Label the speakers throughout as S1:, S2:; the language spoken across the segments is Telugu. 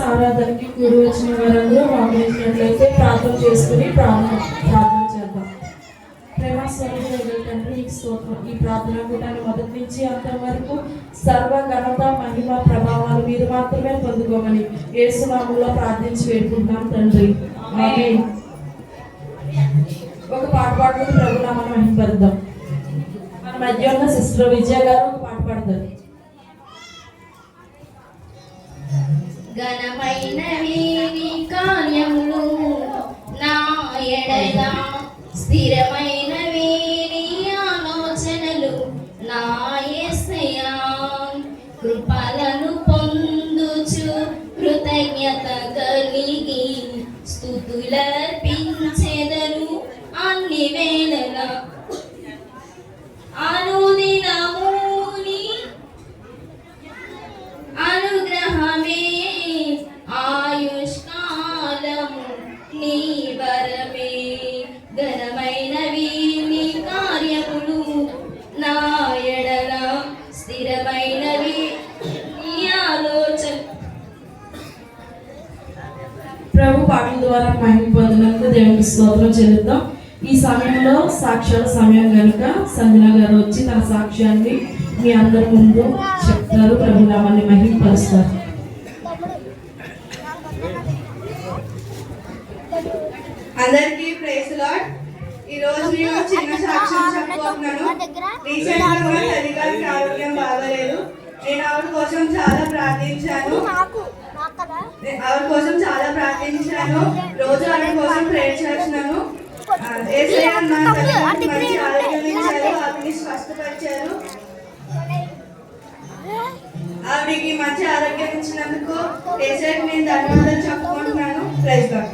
S1: ఆరాధనకి కూడి వచ్చిన వారందరూ ఆహ్వానించినట్లయితే ప్రార్థన చేసుకుని ప్రార్థన చేద్దాం. ప్రేమ స్వరూపుడైన తండ్రి నీకు స్తోత్రం. ఈ ప్రార్థన కూటాన్ని మొదటి నుంచి అంతం వరకు సర్వ ఘనత మహిమ ప్రభావాలు మీరు మాత్రమే పొందుకోమని యేసు నామములో ప్రార్థించి వేడుకుంటున్నాం తండ్రి. ఆమేన్. ఒక పాట పాడుకుని ప్రభు నామమును మహిమపరుద్దాం. మన మధ్య ఉన్న సిస్టర్ విజయ గారు ఒక పాట పాడతారు.
S2: ఘనమైనవి నీ కార్యములు నా ఎడల, స్థిరమైనవి నీ ఆలోచనలు నా యేసయ్యా. కృపలను పొందుచు కృతజ్ఞత కలిగి స్తుతులర్పించెదను అన్ని వేళల. అనుదినము నీ అనుగ్రహమే ఆయుష్కాలము నీ వరమే. ఘనమైనవి నీ కార్యములు నా ఎడల, స్థిరమైనవి నీ ఆలోచన.
S1: ప్రభు పాటల ద్వారా మహిమ పొందినందుకు దేవునికి స్తోత్రం చెల్లిద్దాం. ఈ సమయంలో సాక్ష్యాల సమయం కనుక సంజన గారు వచ్చి తన సాక్ష్యాన్ని మీ అందరి ముందు చెప్తారు. ప్రభు నామాన్ని మహిమపరుస్తారు.
S3: అందరికీ ప్రైజ్ లార్డ్. ఈ రోజు నేను చిన్న సాక్ష్యం చెప్పబోతున్నాను. రీసెంట్ గా మా తల్లి గారికి ఆరోగ్యం బాగలేదు. నేను ఆవిడ కోసం చాలా ప్రార్థించాను. రోజు ఆవిడ కోసం ప్రేయర్ చేస్తున్నాను. యేసయ్య నా తల్లికి మంచి ఆరోగ్యం ఇచ్చారు, ఆవిడని స్వస్థపరిచారు. ఆవిడికి మంచి ఆరోగ్యం ఇచ్చినందుకు యేసయ్యకి నేను ధన్యవాదాలు చెప్పుకుంటున్నాను. Praise lord.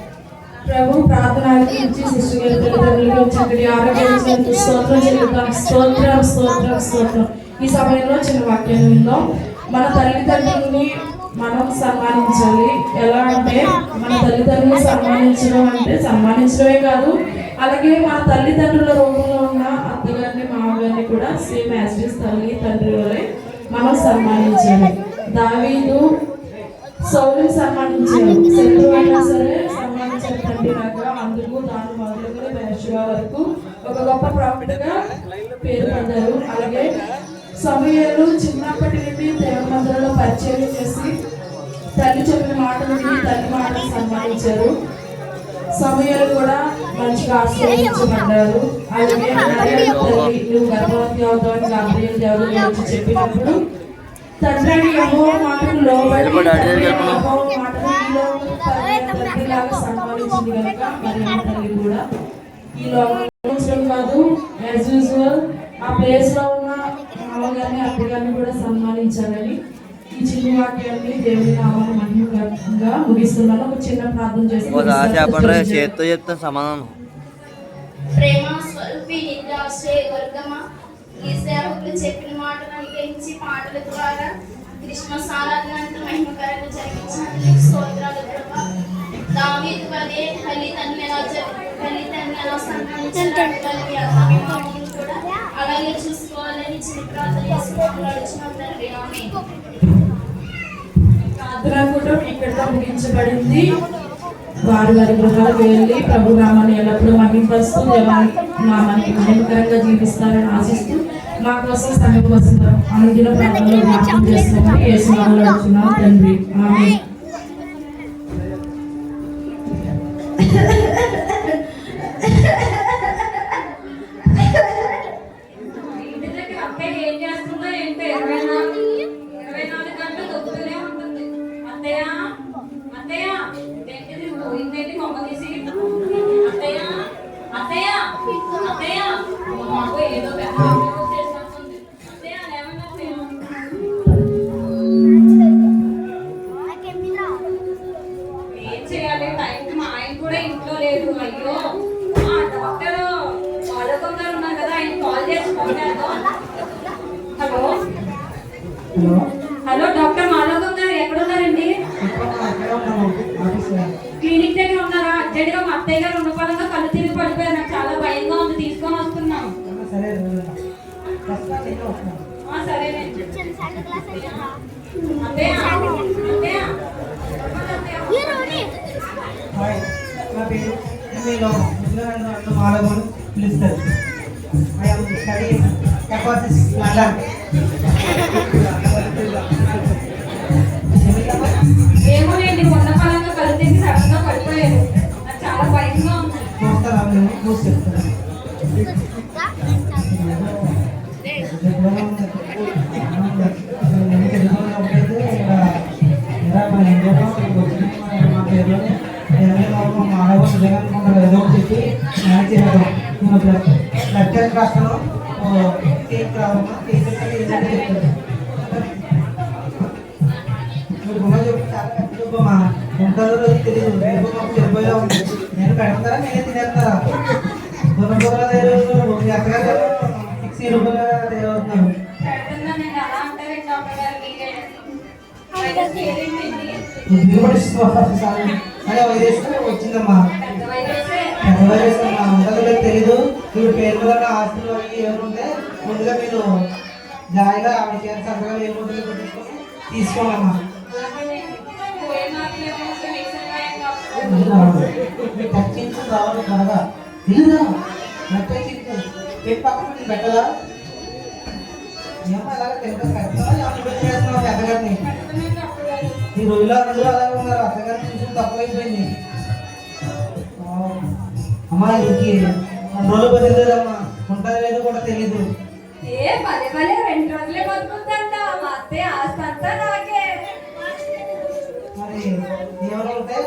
S1: ప్రభు ప్రార్థన ఆలకించి సిస్టర్ గారి తల్లిదండ్రులకు చక్కటి ఆరోగ్యం ఇచ్చినందుకు స్తోత్రం చెల్లిద్దాం. స్తోత్రం స్తోత్రం స్తోత్రం. ఈ సమయంలో చిన్న వాక్యాన్ని విందాం. మన తల్లిదండ్రులని మనం సన్మానించాలి. ఎలా అంటే మన తల్లిదండ్రులను సన్మానించడం అంటే సన్మానించడమే కాదు, అలాగే మన తల్లిదండ్రుల రూపంలో ఉన్న అత్తగారిని మామగారిని కూడా సేమ్ యాజ్ తల్లి తండ్రి వలె మనం సన్మానించాలి. దావీదు సౌలుని సన్మానించారు. శత్రువు అయినా సరే సన్మానించిన తండ్రి లాగా. అందుకు తాను మొదలుకొని బెర్షెబా వరకు ఒక గొప్ప ప్రాఫిట్గా పేరు పొందారు. అలాగే సమూయేలు చిన్నప్పటి నుండి దేవుని మందిరంలో పరిచయం చేసి తల్లి చెప్పిన మాటలు విని తల్లి మాటలు సన్మానించారు. సమూయేలు కూడా మంచిగా ఆశీర్వదించబడ్డారు. అలాగే తల్లి నువ్వు గర్భవతి అవుతావని గాబ్రియల్ దేవుడు వచ్చి చెప్పినప్పుడు తండ్రి యెహోవా మాటకు లోబడి తండ్రిలాగా సన్మానించింది కనుక మరి తల్లి కూడా ఈ లోకం కాదు, యాజ్ యూజువల్ ఆ ప్లేస్ లో ఉన్న మామగారిని అత్తగారిని కూడా సన్మానించాలని ఈ చిన్న వాక్యాన్ని దేవుని నామాన్ని మహిమగా ముగిస్తున్నాను. ఒక చిన్న ప్రార్థన చేసి
S4: సమాధానం.
S2: ప్రేమ స్వరూపి నిద్రాశ్రయ వర్గమా, ఈ సేవకులు చెప్పిన మాటలు అనుకరించి పాటల ద్వారా క్రిస్మస్ ఆరాధనంతా మహిమకరంగా జరిగించినందుకు స్తోత్రాలు ప్రభా. దావీదు వలె తల్లిదండ్రులను ఎలా సన్మానించాలని కూడా అలాగే చూసుకోవాలని చిన్న ప్రార్థన చేసుకుంటున్నాం తండ్రి. ఆమేన్.
S1: ప్రార్థన కూడా ఇక్కడితో ముగించబడింది. వారి వారి గృహాలకు వెళ్ళి ప్రభు నామాన్ని ఎల్లప్పుడూ మహిమపరుస్తూ నామానికి మహిమకరంగా జీవిస్తారని ఆశిస్తూ మా కోసం సమయం కోసం అనుదిన ప్రార్థనలో జ్ఞాపకం చేసుకోమని యేసు నామములో అడుగుతున్నాం తండ్రి. ఆమేన్.
S5: హలో డాక్టర్ మాలోకం గారు ఎక్కడున్నారండి? క్లినిక్ దగ్గర ఉన్నారా? అర్జెంట్గా మా అత్తయ్య గారు ఉండపాలంగా కళ్ళు తిరిగి పడిపోయారు. నాకు చాలా భయంగా ఉంది, తీసుకొని వస్తున్నాం. సరేనండి. అత్తయ్య
S4: పేరు మీలో నన్ను మాలగోని పిలుస్తారు. I am studying Ephesus, London.
S5: ఏమోనండి కొండ పరంగా కళ్ళు తిరిగి సడన్ గా పడిపోయారు. నాకు చాలా భయంగా ఉంది.
S4: చూస్తారా మీరు? చూసి చెప్తాను. రాస్తాను కేక్ రావమ్మా కేక్ చెప్తాను. మీరు బొమ్మ చెప్పి చాలా పెద్ద బొమ్మ ఉంటుందో రోజు తెలియదు. రేపు మాకు చెడిపోయేలా ఉంది. నేను పెడతారా నేనే తినేస్తారా? రూపాయల ఎక్కగా 60 రూపాయల తయారవుతున్నాను.
S5: పెడుతున్నానండి అలా అంటారు డాక్టర్ గారు వైరస్ పేరేంటండి?
S4: అదే వైరస్ వచ్చిందమ్మా.
S5: పెద్ద వైరసే.
S4: పెద్ద వైరస్ అమ్మా ఉంటుందో లేదు తెలీదు. ఇప్పుడు పేరు వల్ల హాస్పిటల్ అవి ఏముంటే ముందుగా మీరు జాయిగా ఆవిడ చేత సంతకాలు ఏముంటుందో పెట్టించుకొని తీసుకోవాలమ్మా.
S5: పోయే మార్కులు వస్తే మిక్సర్ కాయ
S4: తగ్గించు రావాలి త్వరగా ఇల్లురా పక్కన నేను పెట్టదా ఏమో అలాగే తింటా పెట్టాలా పెద్దగారిని ఈ రోజులో అందరూ అలాగే ఉన్నారు. అత్తగారిని చూసి తక్కువైపోయింది. అమ్మా ఇంటికి 2 రోజులు బతిలేదమ్మా ఉంటుంది లేదో కూడా తెలీదు.
S5: ఏ పదే పదే 2 రోజులే బతుకుందంట. మా అత్తయ్య ఆస్తి అంతా నాకే.
S4: మరి ఏమైనా ఉంటే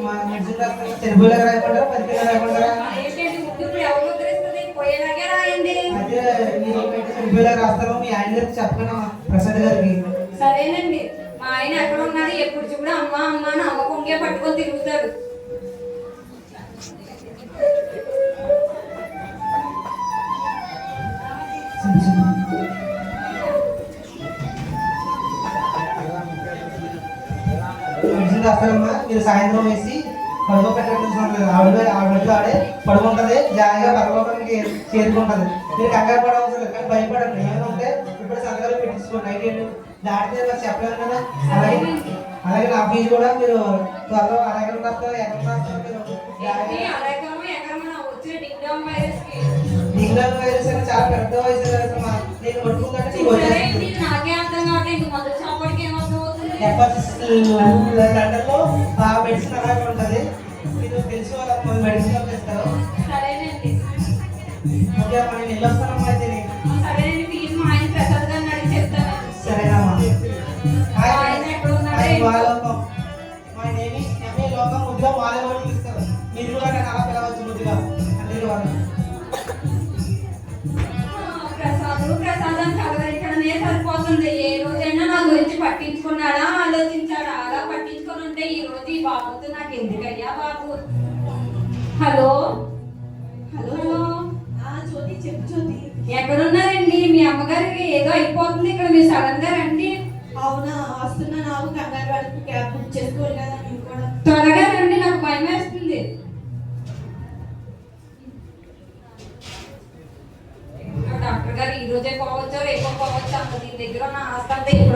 S4: మా మెడిసిన్ డాక్టర్ చనిపోయేలాగా రాయమంటారా బతికేలా రాయమంటారా?
S5: ఏంటంటే ముందు ఇప్పుడు ఎవరు ముద్రిస్తుంది పోయేలాగే రాయండి.
S4: అయితే మీరు చనిపోయేలాగా రాస్తారో మీ ఆయన గారికి చెప్పండి ప్రసాద్ గారికి.
S5: సరేనండి. మా ఆయన ఎక్కడ ఉన్నది ఎప్పుడు చూడ అమ్మ అమ్మ అని అమ్మ కొంగే పట్టుకొని తిరుగుతాడు. మెడిసిన్ రాస్తారమ్మా. మీరు సాయంత్రం వేసి పడుకో పెట్టండి. ఆడే పడుకుంటుంది జాయిగా పరలోకానికి చేరుకుంటుంది. మీరు కంగారు పడవలసిన కానీ భయపడండి. ఏమైనా ఉంటే ఇప్పుడు సంతకాలు పెట్టించుకోండి. అయితే దాటితే నాకు చెప్పలేను కదా. అలాగే నా ఫీజు కూడా మీరు త్వరలో అరెకరం రాస్తారు ఎకరం రాస్తారు. ఇంగ్లాండ్ వైరస్ అనేది చాలా పెద్ద వయసు కదా. నేను పట్టుకుందంటే నాకే అర్థం కావట్లేదు. మొదటి చాపడికి ఏమవుతుంది?
S4: లండన్లో ఆ మెడిసిన్ అలాగే ఉంటుంది. మీరు తెలిసి వాళ్ళ మెడిసిన్ ఇస్తారు.
S5: సరేనండి.
S4: ఓకే అమ్మా నేను వెళ్ళొస్తానమ్మా. అయితే
S5: సరేనండి. ఫీజు మా ఆయన ప్రసాద్ గారిని అడిగి చెప్తాను.
S4: సరేనమ్మా.
S5: ఆయన ఎక్కడ ఉన్నాడు?
S4: మా నేమి ఎంఏ లోకం ముద్దుగా వాళ్ళే కూడా పిలుస్తారు. మీరు కూడా నేను అలా పిలవచ్చు ముద్దుగా అంటే వాళ్ళు
S5: ప్రసాదం చదవడానికనే సరిపోతుంది. ఏ రోజైనా నా గురించి పట్టించుకున్నాడా ఆలోచించాడా? అలా పట్టించుకొని ఉంటే ఈ రోజు ఈ బాబుతో నాకు ఎందుకయ్యా బాబు. హలో హలో హలో
S3: జ్యోతి చెప్పు జ్యోతి.
S5: ఎక్కడున్నారండి? మీ అమ్మగారికి ఏదో అయిపోతుంది ఇక్కడ. మీరు సడన్ గా రండి.
S3: అవునా వస్తున్నా. నాకు కంగారు పడుతూ క్యాబ్ బుక్ చేసుకోవాలి కదా నేను కూడా.
S5: త్వరగా రండి నాకు భయం వేస్తుంది. డాక్టర్ గారు ఈ రోజే పోవచ్చో రేపో పోవచ్చు. అంత దీని దగ్గర ఉన్న ఆస్తి